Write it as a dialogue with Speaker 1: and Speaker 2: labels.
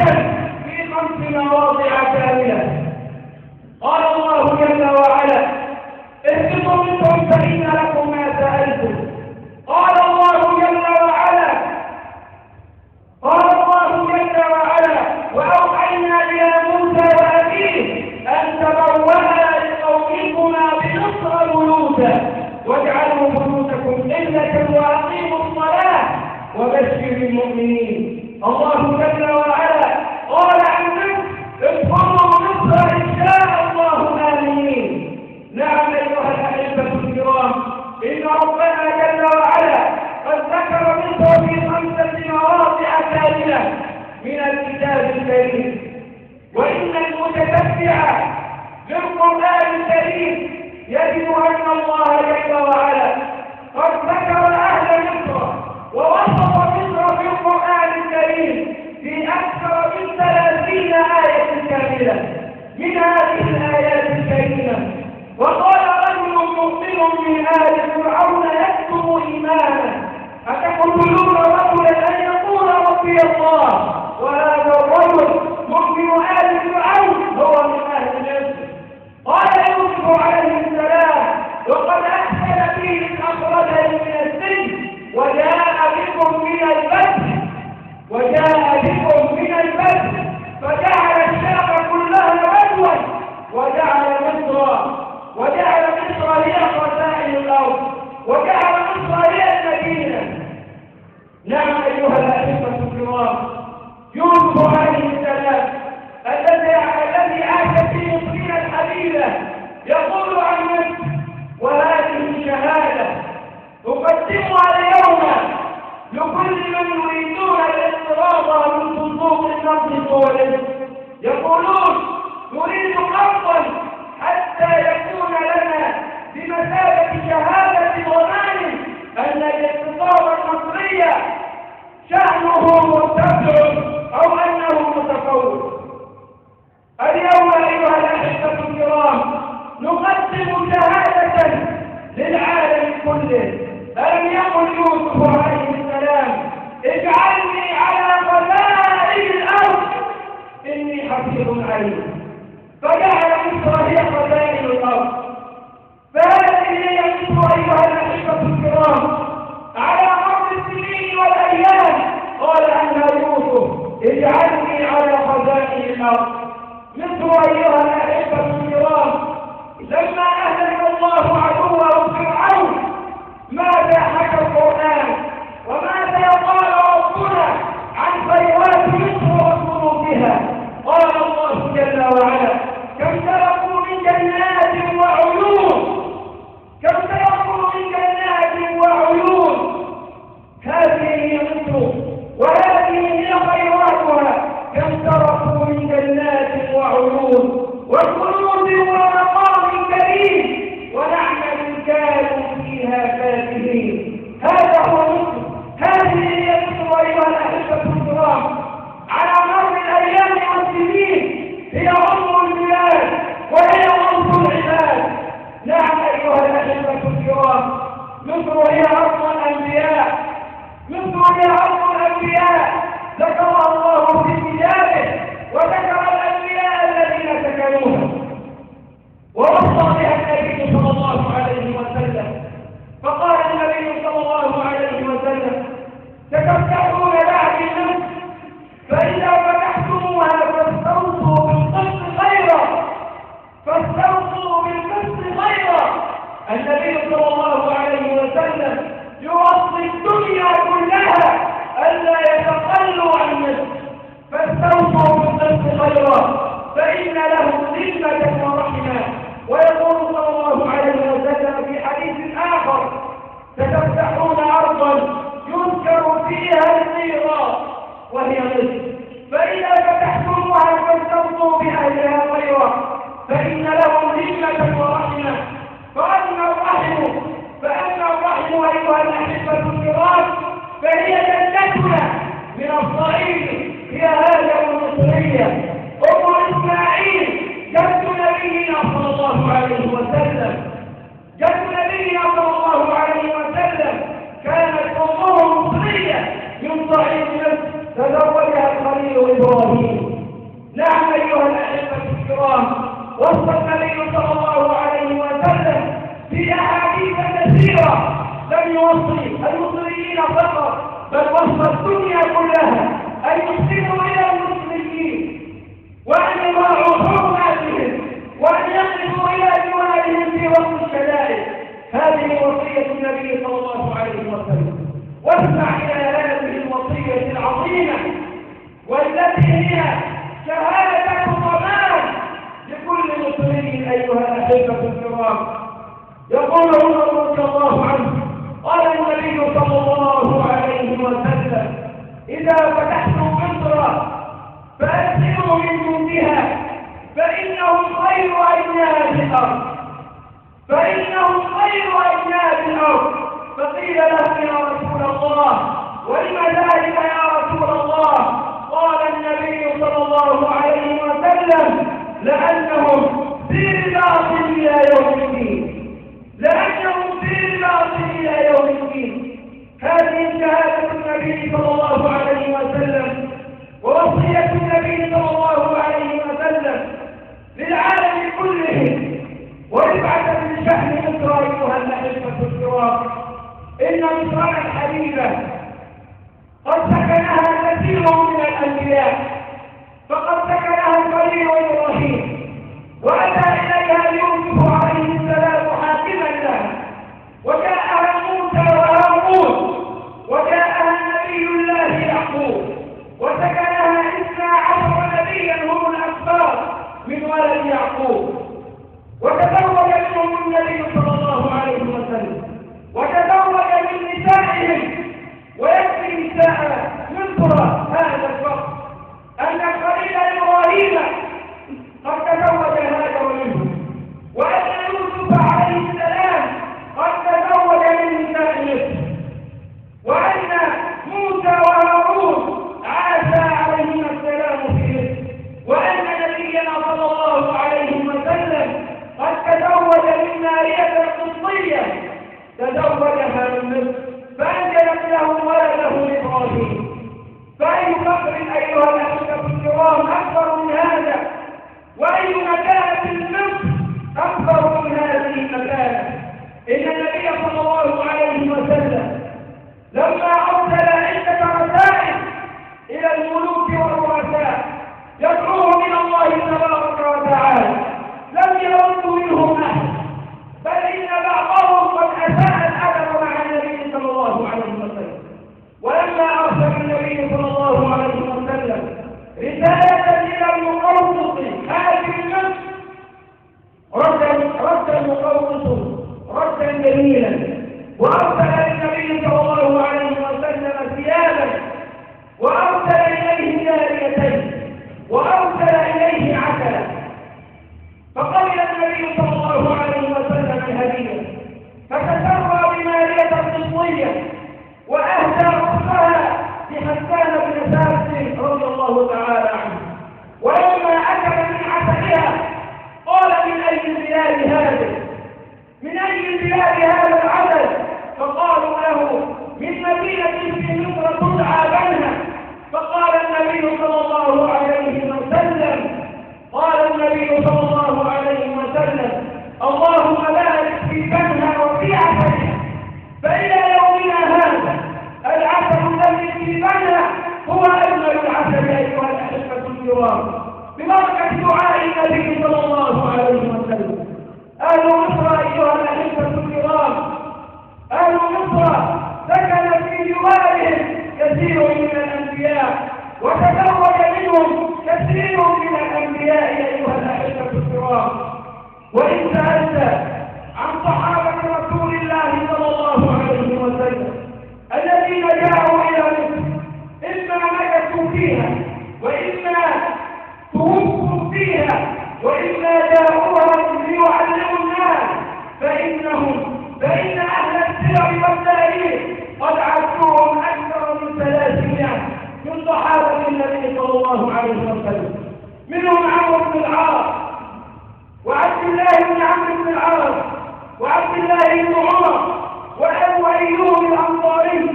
Speaker 1: في 5 مواضع كاملة. قال الله جل وعلا: اهبطوا منهم فإن لكم ما سألتم. قال الله جل وعلا: وأوحينا إلى موسى وأخيه أن تبوأ لقومكما بمصر بيوتا واجعلوا بيوتكم قبلة وأقيموا الصلاة وبشر المؤمنين. الله جل وعلا قال عن نفسه: ادخلوا مصر إن شاء الله آمنين. نعم أيها الأحبة الكرام، إن ربنا جل وعلا قد ذكر مصر في 5 مواضع كاملة من الكتاب الكريم. وإن المتتبع للقرآن الكريم يجد أن الله جل وعلا قد ذكر أهل مصر ووصف مصر في القرآن الكريم في أكثر من 30 آية كاملة من هذه الآيات الكريمة. وقال رجل مؤمن من آل فرعون يكتم إيمانه: أتقتلون رجلا أن يقول ربي الله وهذا الرجل مؤمن آل فرعون هو من أهل مصر. قال يوسف عليه السلام: وقد أحسن فيه إذ أخرجني من السجن وجاء بكم من البدر فجعل الشام كلها بدوا وجعل مصر هي خزائن الأرض وجعل مصر هي المدينة. نعم أيها الأحبة الكرام، يوسف عليه السلام الذي عاش في مصرنا الحبيبة يقول عن نفسه: وهذه شهادة أقدمها اليوم لكل من يريدون الاقتراض من صندوق النقد الدولي. يقولون: نريد قرضا حتى يكون لنا بمثابة شهادة ضمان أن الاقتصاد المصري شأنه مرتفع أو أنه متفوق. اليوم أيها الأحبة الكرام نقدم شهادة للعالم كله. ألم يقل يوسف عليه السلام: اجعلني على خزائن الأرض إني حفيظ عليم؟ فجعل مصر هي خزائن الأرض. فهذه هي مصر أيها الأحبة الكرام على مر السنين والأيام. قال عنها يوسف: اجعلني على خزائن الأرض. مصر أيها الأحبة الكرام لما أهلك الله عدوه فرعون ماذا حكى القرآن وماذا قال ربنا عن خيرات مصر وصنوفها؟ قال الله جل وعلا: كم تركوا من جنات وعيون. هذه هي مصر وهذه هي خيراتها. كم تركوا من جنات وعيون وكنوز ومقام كريم ونعمة كانوا فيها فاكهين. هذا هو مصر. هذه هي مصر أيها الأحبة الكرام على مر الأيام والسنين. هي أم البلاد وهي أم العباد. نعم أيها الأحبة الكرام، مصر هي أرض الأنبياء. مصر هي أرض الأنبياء ذكرها الله في كتابه وذكر الأنبياء الذين سكنوها ووصى بها النبي صلى الله عليه وسلم. فقال النبي صلى الله عليه وسلم: تفتحون بعد النفس فإذا فتحتموها فاستوصوا بالقسط خيرا. النبي صلى الله عليه وسلم يوصي الدنيا كلها ألا يتخلوا عن مصر. فاستوصوا بالقسط خيرا فإن له ذمة ورحمة. ويقول صلى الله عليه وسلم في حديث آخر: ستفتحون أرضا يذكر فيها الميراث وهي مصر، فإذا فتحتموها فاستوصوا بأهلها خيرا فإن لهم ذمة ورحمة. فأما الرحم أيها الأحبة الكرام فهي جنتنا من الصعيد، هي هاجر المصرية أم إسماعيل جد نبينا صلى الله عليه وسلم. كانت أمه مصرية من صعيد مصر تزوجها الخليل إبراهيم. إبراهيم. نعم أيها الأحبة الكرام، وصف النبي صلى الله عليه وسلم في أحاديث كثيرة لم يوصي المصريين فقط، بل وصف الدنيا كلها أن يحسنوا إلى المسلمين وأن يراعوا حرماتهم وأن يقفوا إلى جوارهم في وقت الشدائد. هذه وصية النبي صلى الله عليه وسلم. واسمع إلى هذه الوصية العظيمة والتي هي شهادة ضمان لكل مسلم أيها الأحبة الكرام. يقول عمر رضي الله عنه: قال النبي صلى الله عليه وسلم: إذا فتحتم مصر فأسلموا من جندها فإنهم خير أجناد الأرض، فإنهم خير أجناد الأرض. فقيل له: يا رسول الله ولم ذلك يا رسول الله؟ قال النبي صلى الله عليه وسلم: لأنهم في رباط إلى يوم الدين، لأنهم في رباط إلى يوم الدين. هذه شهادة النبي صلى الله عليه وسلم ووصية النبي صلى الله عليه وسلم للعالم كله ورفعة من شأن مصر أيها الأحبة الكرام. إن مصر الحبيبة قد سكنها كثير من الأنبياء، فقد سكنها الخليل إبراهيم وأتى إليها يوسف عليه السلام حاكما لها، وجاءها موسى وهارون، وجاءها نبي الله يعقوب، وسكنها 12 نبيا هم الأكبر من ولد يعقوب، وتزوج منهم النبي صلى الله عليه وسلم، وتزوج من نسائهم. ويكفي نساء مصر هذا الفقر أن الخليل إبراهيم قد تزوج هاجر منه، وأن يوسف عليه السلام قد تزوج من نساء مصر، وأن موسى وهارون عاش عليهما السلام في مصر، وأن نبينا صلى الله عليه وسلم قد تزوج من مارية القبطية، تزوجها من مصر فأنجبت له ولده إبراهيم. فأي فقر أيها الأحبة الكرام أكبر من هذا؟ وأي مكانة مصر أكبر من هذه المكانة؟ إن النبي صلى الله عليه وسلم لما أرسل عدة رسائل إلى الملوك والرؤساء يدعوهم إلى الله تبارك وتعالى لم يرد منهم أحد، بل إن بعضهم قد أساء الأدب مع النبي صلى الله عليه وسلم. ولما أرسل النبي صلى الله عليه وسلم رسالة إلى المقوقس حاكم مصر رد المقوقس ردا جميلا، وأرسل للنبي صلى الله عليه وسلم ثيابا، وأرسل إليه جاريتين، وأرسل إليه عسلا. فقبل النبي صلى الله عليه وسلم الهدية، فتسرى بمارية القبطية وأهدى أختها لحسان بن ثابت رضي الله تعالى عنه. ولما أكل من عسلها قال: من أي بلاد هذا؟ من أي بلاد هذا العسل؟ فقالوا له: من مدينة في مصر تدعى بنها. فقال النبي صلى الله عليه وسلم اللهم بارك في بنها وفي عسلها. فإلى يومنا هذا العسل الذي في بنها هو أجمل العسل أيها الأحبة الكرام، ببركة دعاء النبي صلى الله عليه وسلم. أهل مصر أيها الأحبة الكرام، أهل مصر سكن في جوارهم كثير من الأنبياء، وتزوج منهم كثير من الأنبياء أيها الأحبة الكرام. وإن سألت عن صحابة رسول الله صلى الله عليه وسلم الذين جاءوا إلى مصر إما مكثوا فيها وإما توفوا فيها وإما جاءوها ليعلموا الناس، فإن أهل السير والتاريخ قد عدوهم أكثر من 300 من صحابة النبي صلى الله عليه وسلم، منهم عمرو بن العاص وعبد الله بن عمرو بن العاص وعبد الله بن عمر وأبو أيوب الأنصاري